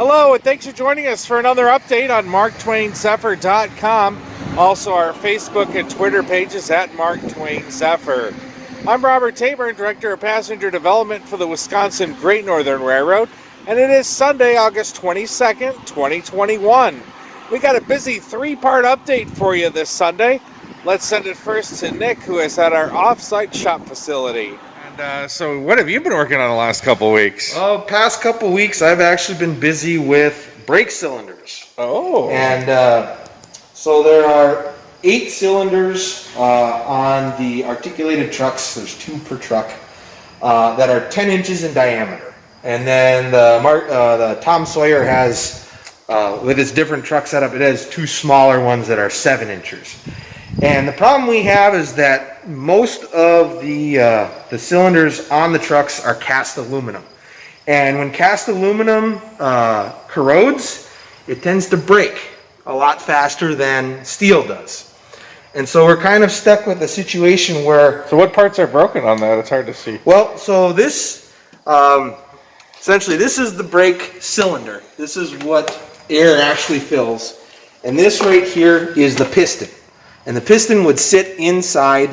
Hello, and thanks for joining us for another update on MarkTwainZephyr.com. Also, our Facebook and Twitter pages at Mark Twain Zephyr. I'm Robert Tabor, Director of Passenger Development for the Wisconsin Great Northern Railroad, and it is Sunday, August 22nd, 2021. We got a busy three-part update for you this Sunday. Let's send it first to Nick, who is at our off-site shop facility. And so what have you been working on the last couple of weeks? Oh, past couple of weeks, I've actually been busy with brake cylinders. Oh. And so there are 8 cylinders on the articulated trucks. There's 2 per truck that are 10 inches in diameter. And then the Tom Sawyer has, with its different truck setup, it has 2 smaller ones that are 7 inches. And the problem we have is that most of the cylinders on the trucks are cast aluminum. And when cast aluminum corrodes, it tends to break a lot faster than steel does. And so we're kind of stuck with a situation where... So what parts are broken on that? It's hard to see. Well, so this, essentially this is the brake cylinder. This is what air actually fills. And this right here is the piston. And the piston would sit inside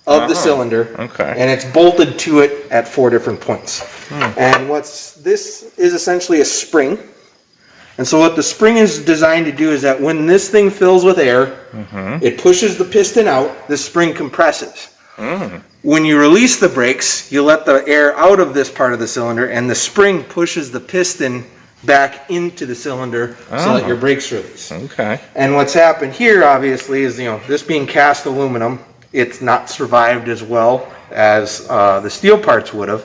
of the cylinder, and it's bolted to it at 4 different points. And this is essentially a spring. And so what the spring is designed to do is that when this thing fills with air, it pushes the piston out, the spring compresses. When you release the brakes, you let the air out of this part of the cylinder, and the spring pushes the piston back into the cylinder so that your brakes release. And what's happened here, obviously, is this being cast aluminum, it's not survived as well as the steel parts would have.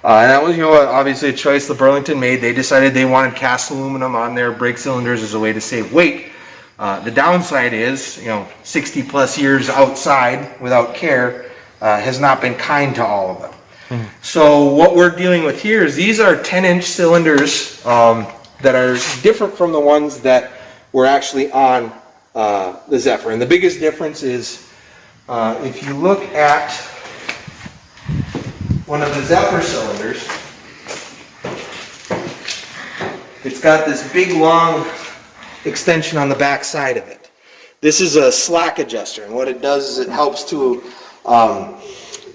And that was, obviously a choice the Burlington made. They decided they wanted cast aluminum on their brake cylinders as a way to save weight. The downside is, 60 plus years outside without care has not been kind to all of them. So what we're dealing with here is these are 10-inch cylinders that are different from the ones that were actually on the Zephyr. And the biggest difference is if you look at one of the Zephyr cylinders, it's got this big long extension on the back side of it. This is a slack adjuster, and what it does is it helps to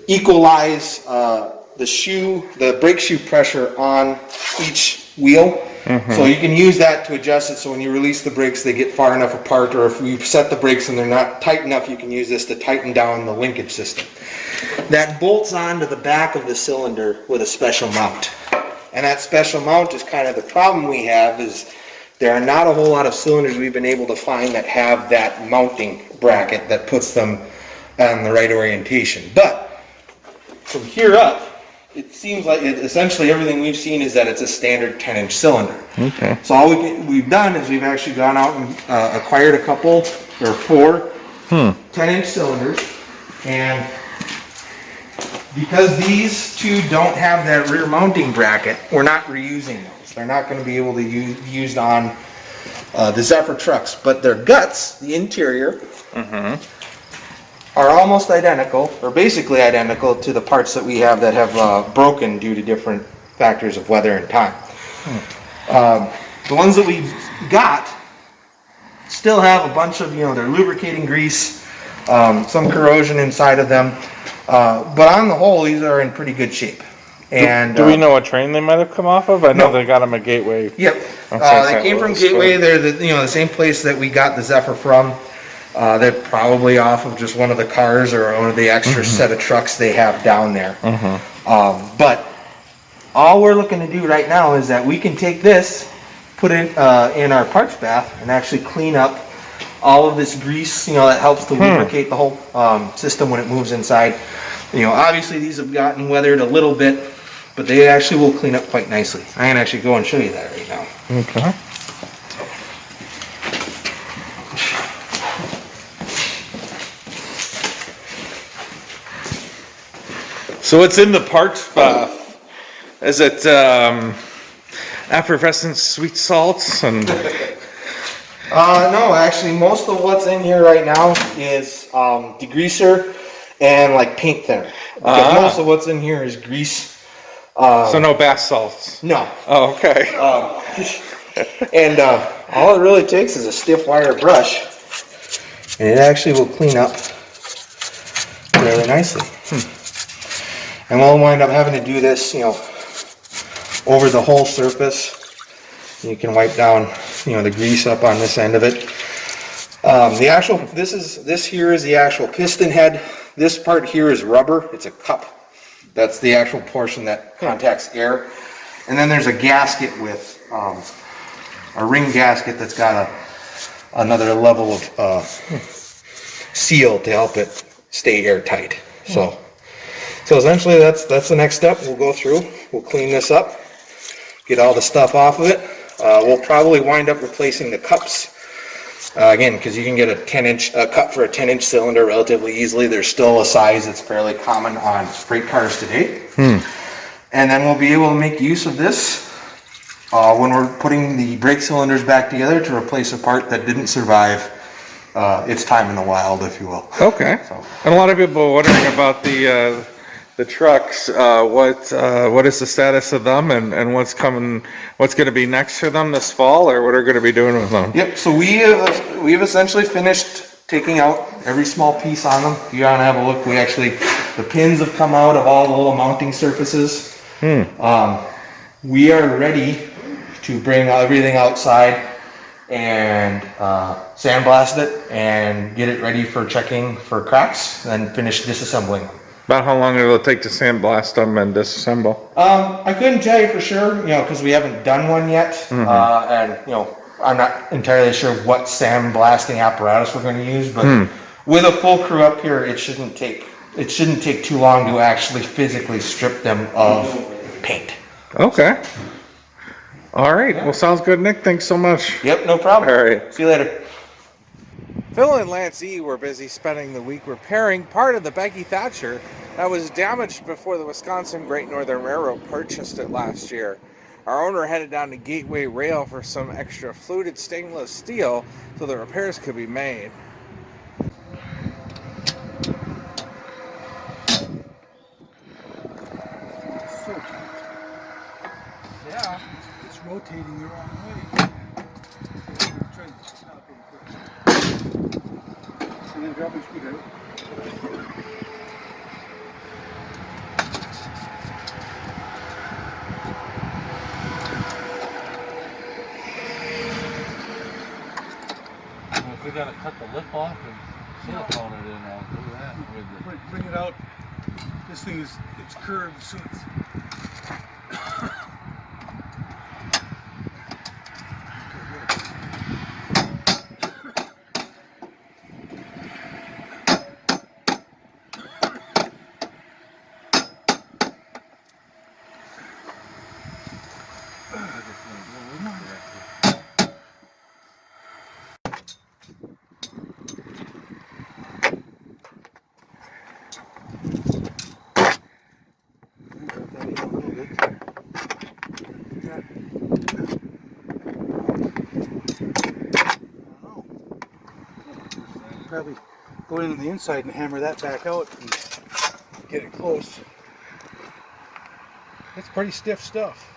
equalize the brake shoe pressure on each wheel. So you can use that to adjust it so when you release the brakes they get far enough apart, or if you set the brakes and they're not tight enough, you can use this to tighten down the linkage system. That bolts onto the back of the cylinder with a special mount. And that special mount is kind of the problem we have, is there are not a whole lot of cylinders we've been able to find that have that mounting bracket that puts them on the right orientation. But from here up, it seems like essentially everything we've seen is that it's a standard 10-inch cylinder. So all we've done is we've actually gone out and acquired a couple, or 4 10-inch cylinders, and because these 2 don't have that rear mounting bracket, we're not reusing those. They're not going to be able to be used on the Zephyr trucks, but their guts, the interior, are almost identical, or basically identical, to the parts that we have that have broken due to different factors of weather and time. The ones that we got still have a bunch of, their lubricating grease, some corrosion inside of them, but on the whole, these are in pretty good shape. And do we know what train they might have come off of? I know they got them at Gateway. Yep, they came from Gateway. They're the same place that we got the Zephyr from. They're probably off of just one of the cars or one of the extra set of trucks they have down there. But all we're looking to do right now is that we can take this, put it in our parts bath, and actually clean up all of this grease, that helps to lubricate the whole system when it moves inside. Obviously these have gotten weathered a little bit, but they actually will clean up quite nicely. I can actually go and show you that right now. So what's in the parts bath? Is it effervescent sweet salts and? No, actually, most of what's in here right now is degreaser and like paint thinner. Because most of what's in here is grease. So no bath salts? No. Oh, okay. And all it really takes is a stiff wire brush, and it actually will clean up really nicely. And we'll wind up having to do this, over the whole surface. You can wipe down, the grease up on this end of it. This here is the actual piston head. This part here is rubber. It's a cup. That's the actual portion that contacts air. And then there's a gasket with a ring gasket that's got another level of seal to help it stay airtight. So essentially that's the next step. We'll go through. We'll clean this up, get all the stuff off of it. We'll probably wind up replacing the cups. Again, because you can get a cup for a 10-inch cylinder relatively easily. There's still a size that's fairly common on freight cars today. And then we'll be able to make use of this when we're putting the brake cylinders back together to replace a part that didn't survive its time in the wild, if you will. Okay. And a lot of people are wondering about the trucks. What is the status of them, and what's going to be next for them this fall, or what are going to be doing with them? Yep. So we've essentially finished taking out every small piece on them. If you want to have a look, the pins have come out of all the little mounting surfaces. We are ready to bring everything outside and sandblast it and get it ready for checking for cracks, and finish disassembling them. About how long will it take to sandblast them and disassemble? I couldn't tell you for sure, because we haven't done one yet, and I'm not entirely sure what sandblasting apparatus we're going to use. But with a full crew up here, it shouldn't take too long to actually physically strip them of paint. Okay. All right. Well, sounds good, Nick. Thanks so much. Yep, no problem. All right. See you later. Phil and Lance E. were busy spending the week repairing part of the Becky Thatcher that was damaged before the Wisconsin Great Northern Railroad purchased it last year. Our owner headed down to Gateway Rail for some extra fluted stainless steel so the repairs could be made. So tight. Yeah, it's rotating the wrong way. Try to stop it first. And then drop your screwdriver. If we gotta cut the lip off and silicone it in, I'll do that with the... Bring it out. This thing it's curved, so it's... Probably go into the inside and hammer that back out and get it close. It's pretty stiff stuff.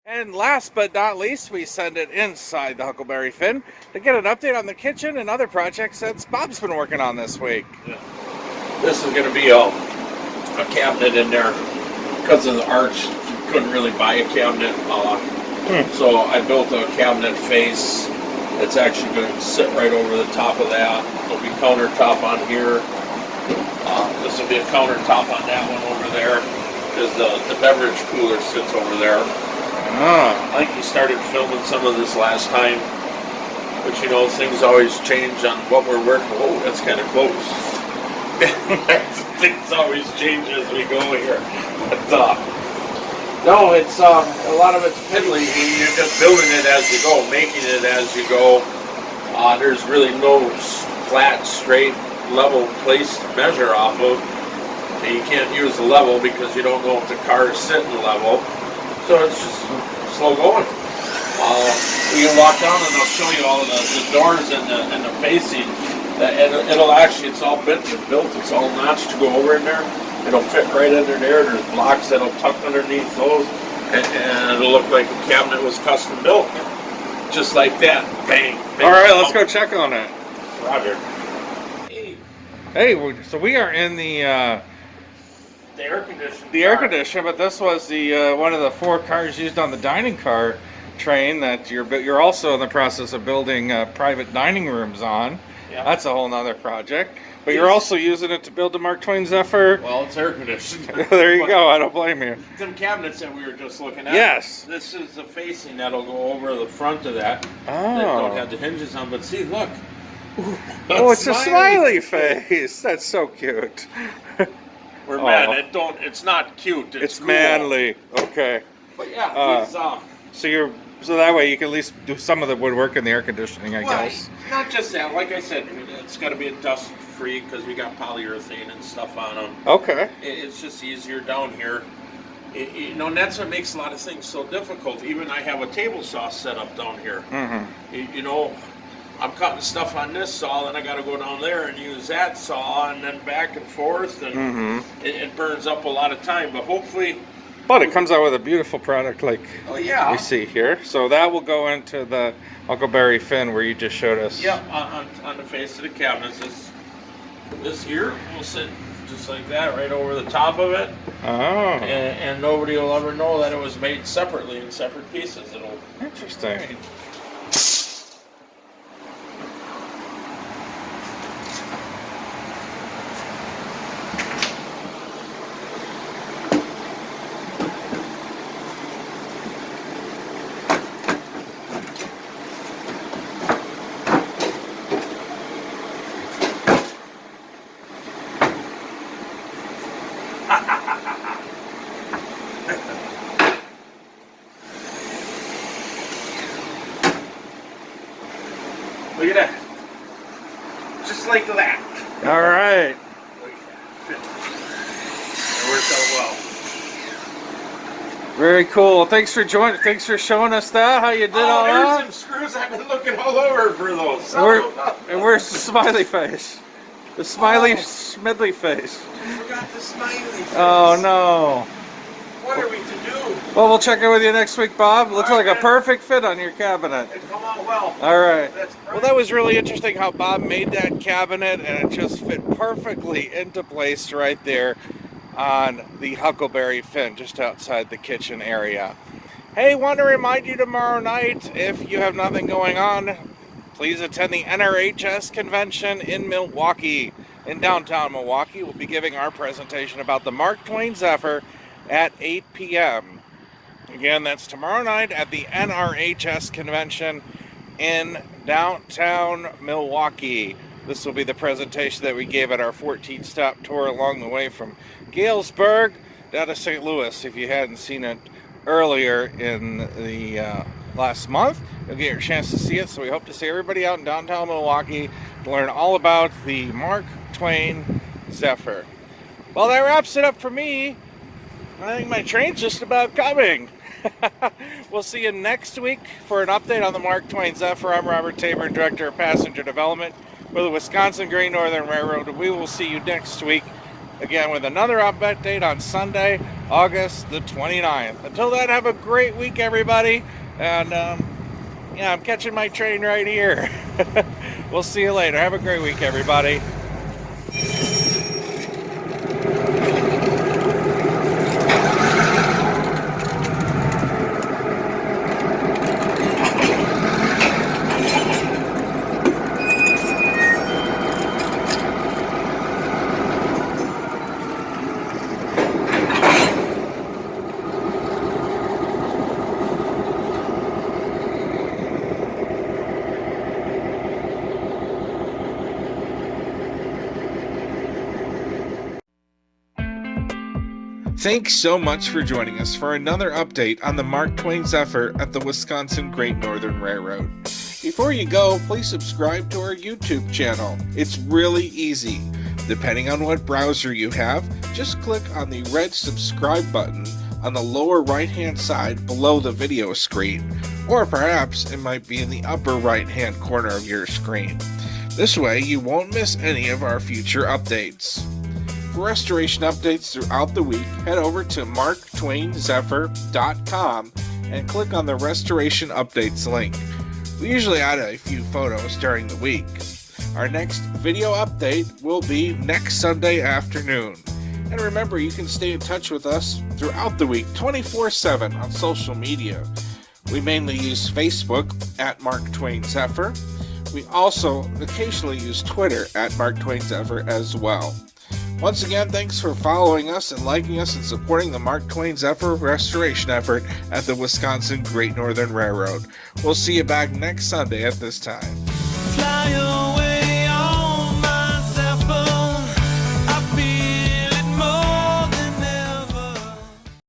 And last but not least, we send it inside the Huckleberry Finn to get an update on the kitchen and other projects that Bob's been working on this week. This is going to be a cabinet in there. Because of the arch, you couldn't really buy a cabinet. So I built a cabinet face. It's actually going to sit right over the top of that. There'll be countertop on here. This will be a countertop on that one over there. because the beverage cooler sits over there. Oh. I think he started filming some of this last time, but you know, things always change on what we're working. Oh, that's kind of close. Things always change as we go here. But, no, it's a lot of it's piddly. You're just building it as you go, making it as you go. There's really no flat, straight, level place to measure off of. And you can't use the level because you don't know if the car is sitting level. So it's just slow going. We can walk down and I'll show you all of the doors and the facing. It'll actually, it's all bent and built. It's all notched to go over in there. It'll fit right under there. There's blocks that'll tuck underneath those. And it'll look like a cabinet was custom built. Just like that. Bang. All right, let's go check on it. Roger. Hey, so we are in the air conditioner. The air conditioner, but this was the one of the 4 cars used on the dining car train that you're also in the process of building private dining rooms on. Yeah. That's a whole nother project. But you're also using it to build the Mark Twain Zephyr. Well, it's air conditioned. There you go. I don't blame you. Them cabinets that we were just looking at. Yes. This is the facing that'll go over the front of that. Oh. That don't have the hinges on, but see, look. Oh, it's a smiley face. That's so cute. We're Oh. mad. It's not cute. It's cool. manly. Okay. But yeah, it's So that way you can at least do some of the woodwork and the air conditioning, I guess. Not just that. Like I said, it's got to be dust free because we got polyurethane and stuff on them. Okay. It's just easier down here. And that's what makes a lot of things so difficult. Even I have a table saw set up down here. Mm-hmm. I'm cutting stuff on this saw, then I got to go down there and use that saw, and then back and forth, and it burns up a lot of time. But hopefully, but it comes out with a beautiful product like we see here. So that will go into the Huckleberry Finn where you just showed us. Yeah, on the face of the cabinets. This here will sit just like that, right over the top of it. Oh. And nobody will ever know that it was made separately in separate pieces. Interesting. Look at that. Just like that. All right. It worked out well. Very cool. Thanks for joining. Thanks for showing us that. How you did all there's that. some screws. I've been looking all over for those. And where's the smiley face? The smiley smidley face. I forgot the smiley face. Oh no. What are we to do? Well, we'll check in with you next week, Bob. Looks All like right, a perfect fit on your cabinet. It come out well. All right. That's Well, that was really interesting how Bob made that cabinet, and it just fit perfectly into place right there on the Huckleberry Finn, just outside the kitchen area. Hey, want to remind you tomorrow night, if you have nothing going on, please attend the NRHS convention in Milwaukee. In downtown Milwaukee, we'll be giving our presentation about the Mark Twain Zephyr at 8 p.m. Again, that's tomorrow night at the NRHS convention in downtown Milwaukee. This will be the presentation that we gave at our 14-stop tour along the way from Galesburg down to St. Louis. If you hadn't seen it earlier in the last month, you'll get your chance to see it. So we hope to see everybody out in downtown Milwaukee to learn all about the Mark Twain Zephyr. Well, that wraps it up for me. I think my train's just about coming. We'll see you next week for an update on the Mark Twain Zephyr. I'm Robert Tabor, Director of Passenger Development for the Wisconsin Great Northern Railroad. We will see you next week again with another update on Sunday, August the 29th. Until then, have a great week, everybody. And I'm catching my train right here. We'll see you later. Have a great week, everybody. Thanks so much for joining us for another update on the Mark Twain Zephyr at the Wisconsin Great Northern Railroad. Before you go, please subscribe to our YouTube channel. It's really easy. Depending on what browser you have, just click on the red subscribe button on the lower right-hand side below the video screen, or perhaps it might be in the upper right-hand corner of your screen. This way you won't miss any of our future updates. For restoration updates throughout the week, head over to marktwainzephyr.com and click on the Restoration Updates link. We usually add a few photos during the week. Our next video update will be next Sunday afternoon. And remember, you can stay in touch with us throughout the week 24/7 on social media. We mainly use Facebook at Mark Twain Zephyr. We also occasionally use Twitter at Mark Twain Zephyr as well. Once again, thanks for following us and liking us and supporting the Mark Twain Zephyr restoration effort at the Wisconsin Great Northern Railroad. We'll see you back next Sunday at this time. Fly away.